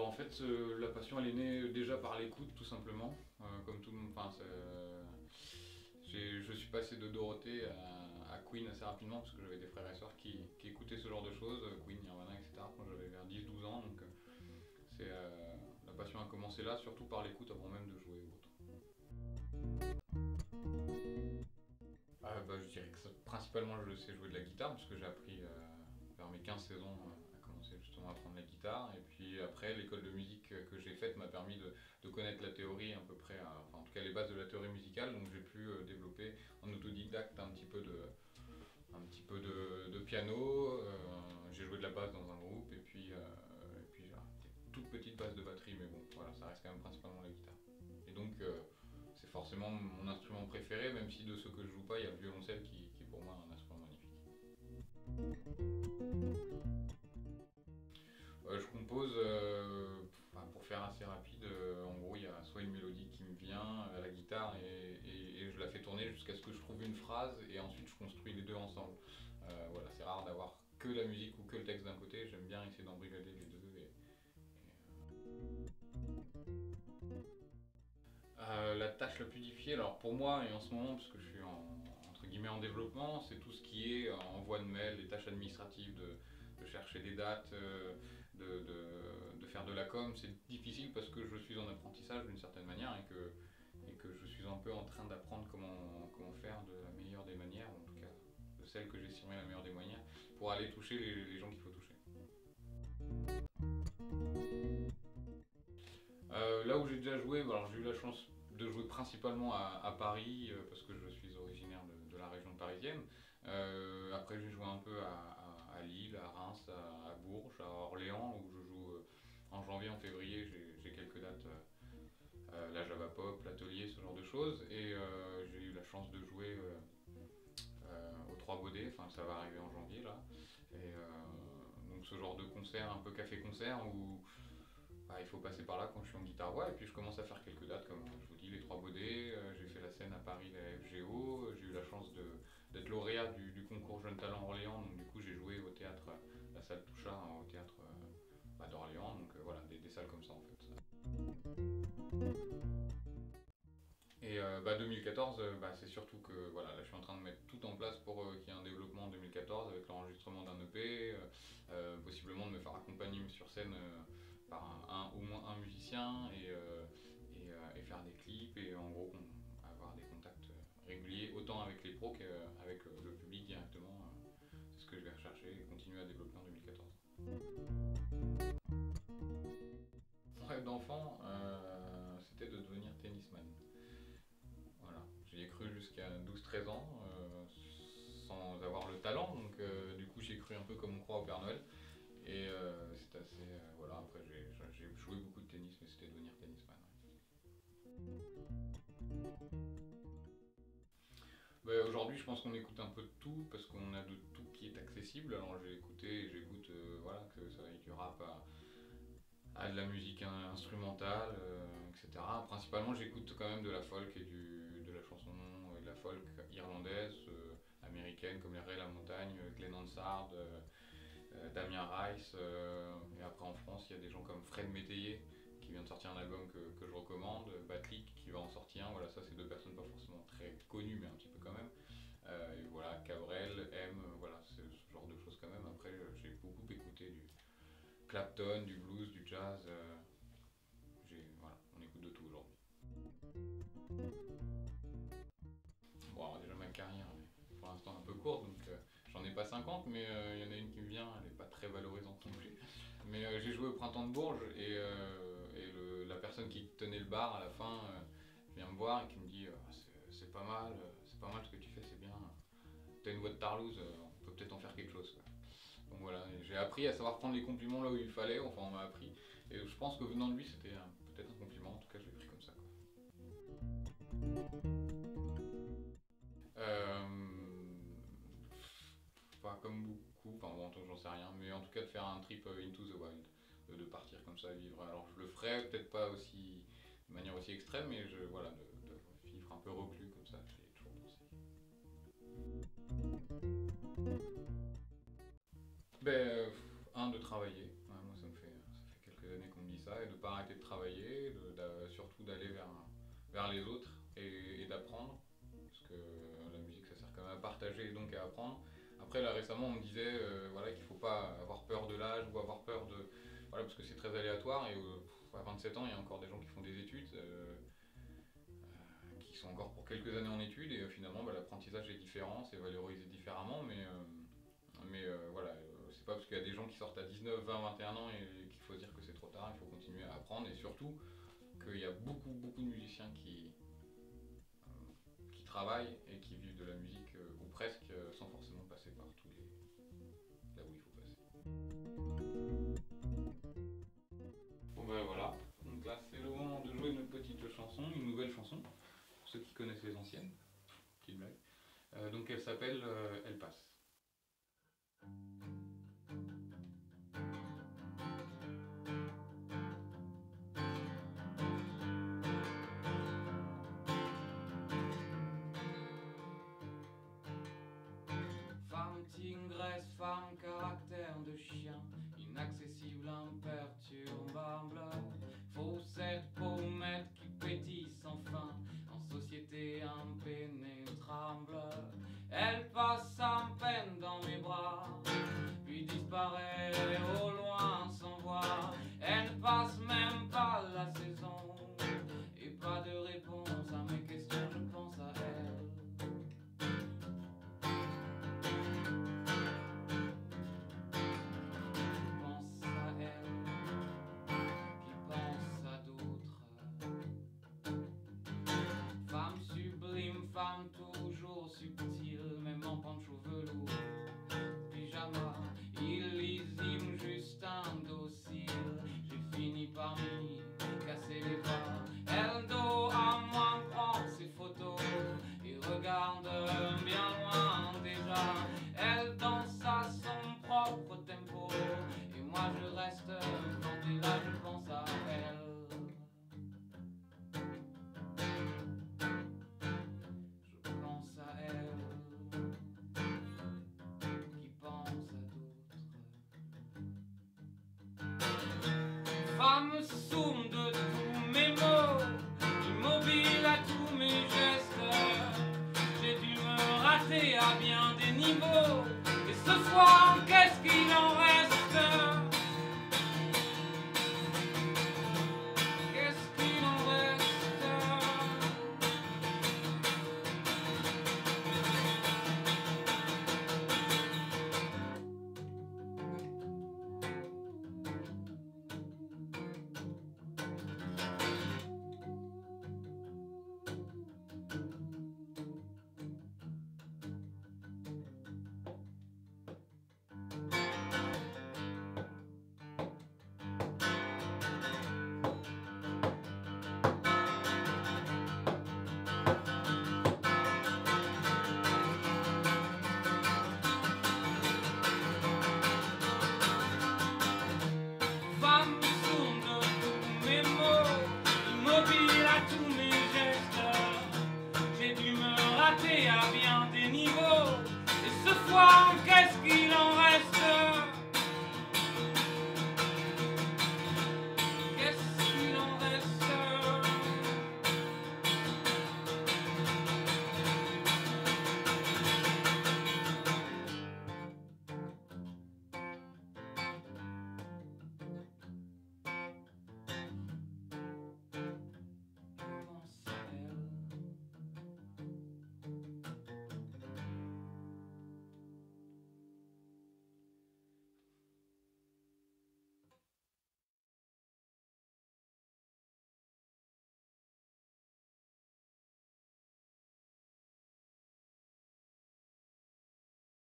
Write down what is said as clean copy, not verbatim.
En fait, la passion elle est née déjà par l'écoute tout simplement, comme tout le monde. Enfin, je suis passé de Dorothée à Queen assez rapidement parce que j'avais des frères et sœurs qui écoutaient ce genre de choses, Queen, Nirvana, etc. quand j'avais vers 10-12 ans. Donc la passion a commencé là, surtout par l'écoute avant même de jouer ou autre. Je dirais que principalement je sais jouer de la guitare parce que j'ai appris vers mes 15-16 ans à commencer justement à apprendre la guitare. Et puis après, l'école de musique que j'ai faite m'a permis de connaître la théorie à peu près, enfin en tout cas les bases de la théorie musicale. Donc j'ai pu développer en autodidacte un petit peu de piano. J'ai joué de la basse dans un groupe et puis j'ai des toutes petites bases de batterie, mais bon voilà, ça reste quand même principalement la guitare. Et donc c'est forcément mon instrument préféré, même si de ceux que je joue pas, il y a le violoncelle qui est pour moi un instrument magnifique. Je compose, pour faire assez rapide, en gros il y a soit une mélodie qui me vient à la guitare et je la fais tourner jusqu'à ce que je trouve une phrase et ensuite je construis les deux ensemble. Voilà, c'est rare d'avoir que la musique ou que le texte d'un côté, j'aime bien essayer d'embrigader les deux. La tâche la plus difficile, alors pour moi et en ce moment, parce que je suis entre guillemets en développement, c'est tout ce qui est envoi de mail, les tâches administratives de chercher des dates, de faire de la com. C'est difficile parce que je suis en apprentissage d'une certaine manière et que je suis un peu en train d'apprendre comment faire de la meilleure des manières, en tout cas de celle que j'estimerais la meilleure des manières, pour aller toucher les gens qu'il faut toucher. Là où j'ai déjà joué, alors j'ai eu la chance de jouer principalement à Paris parce que je suis originaire de la région parisienne. Après j'ai joué un peu à Lille, à Reims, à Bourges, à Orléans où je joue en janvier, en février, j'ai quelques dates. La Java Pop, l'atelier, ce genre de choses. Et j'ai eu la chance de jouer aux Trois Baudets, enfin ça va arriver en janvier là. Et donc ce genre de concert, un peu café-concert où il faut passer par là quand je suis en guitare voix et puis je commence à faire quelques dates comme je vous dis les Trois Baudets, j'ai fait la scène à Paris la FGO, j'ai eu la chance d'être lauréat du concours Jeunes Talents Orléans, donc du coup j'ai joué au théâtre, la salle Toucha au théâtre d'Orléans, donc voilà des salles comme ça en fait. Et 2014, c'est surtout que voilà, là, je suis en train de mettre tout en place pour qu'il y ait un développement en 2014 avec l'enregistrement d'un EP, possiblement de me faire accompagner sur scène par au moins un musicien et faire des clips et en gros avoir des contacts réguliers autant avec les pros qu'avec le public directement. C'est ce que je vais rechercher et continuer à développer en 2014. Mon rêve d'enfant, c'était de devenir tennisman. Voilà, j'y ai cru jusqu'à 12-13 ans, sans avoir le talent, donc du coup j'y ai cru un peu comme on croit au Père Noël. Et c'est assez. Voilà, après j'ai joué beaucoup de tennis, mais c'était devenir tennisman. Aujourd'hui, je pense qu'on écoute un peu de tout parce qu'on a de tout qui est accessible. Alors j'ai écouté et j'écoute voilà, que ça aille du rap à de la musique instrumentale, etc. Principalement, j'écoute quand même de la folk et de la chanson et de la folk irlandaise, américaine, comme les Ray La Montagne, Glenn Hansard, Damien Rice. Et après, en France, il y a des gens comme Fred Métayer qui vient de sortir un album que je recommande, Batlik qui va en sortir un. Voilà, ça, c'est deux personnes pas forcément très connues, mais un petit peu quand même. Et voilà, Cabrel, M, voilà, c'est ce genre de choses quand même. Après, j'ai beaucoup écouté du Clapton, du blues, du jazz. Voilà, on écoute de tout aujourd'hui. Bon, alors déjà ma carrière est pour l'instant un peu courte, donc j'en ai pas 50, mais il y en a une qui me vient, elle est pas très valorisante non plus. Mais j'ai joué au Printemps de Bourges et la personne qui tenait le bar à la fin vient me voir et qui me dit c'est pas mal, ce que tu fais, c'est bien. T'as une voix de Tarlouse, on peut peut-être en faire quelque chose, quoi. Donc voilà, j'ai appris à savoir prendre les compliments là où il fallait, enfin on m'a appris. Et je pense que venant de lui, c'était peut-être un compliment, en tout cas je l'ai pris comme ça, quoi. Euh, Pas comme beaucoup, enfin bon, j'en sais rien, mais en tout cas de faire un trip into the wild, de partir comme ça, vivre. Alors je le ferai peut-être pas aussi, de manière aussi extrême, mais voilà, de vivre un peu reclus comme ça, j'ai toujours pensé. De travailler. Ouais, moi ça fait quelques années qu'on me dit ça, et de ne pas arrêter de travailler, surtout d'aller vers les autres et d'apprendre, parce que la musique ça sert quand même à partager et donc à apprendre. Après là récemment on me disait voilà, qu'il ne faut pas avoir peur de l'âge ou avoir peur de... Voilà, parce que c'est très aléatoire et à 27 ans il y a encore des gens qui font des études, qui sont encore pour quelques années en études et finalement l'apprentissage est différent, c'est valorisé différemment, mais voilà, c'est pas parce qu'il y a des gens qui sortent à 19, 20, 21 ans et qu'il faut se dire que c'est trop tard, il faut continuer à apprendre et surtout qu'il y a beaucoup de musiciens qui travaillent et qui vivent de la musique ou presque sans forcément passer par tous les là où il faut passer. Bon ben voilà, donc là c'est le moment de jouer notre petite chanson, une nouvelle chanson, pour ceux qui connaissent les anciennes, petite blague. Donc elle s'appelle Elle passe. Femme tigresse, femme caractère de chien, inaccessible, imperturbable, faussette, pommette qui pétille sans fin, en société impénétrable. Elle passe sans peine dans mes bras, puis disparaît au loin sans voir. Elle ne passe même pas la saison, et pas de réponse à mes questions, je pense à elle. Femme toujours subtile, même en pancho velours, pyjama, illisible, juste indocile. J'ai fini par m'y casser les bras. Elle dos à moi prend ses photos et regarde bien loin déjà. Elle danse à son propre tempo et moi je reste planté là, je pense à elle. Femme sourde de tous mes mots, immobile à tous mes gestes, j'ai dû me rater à bien des niveaux, et ce soir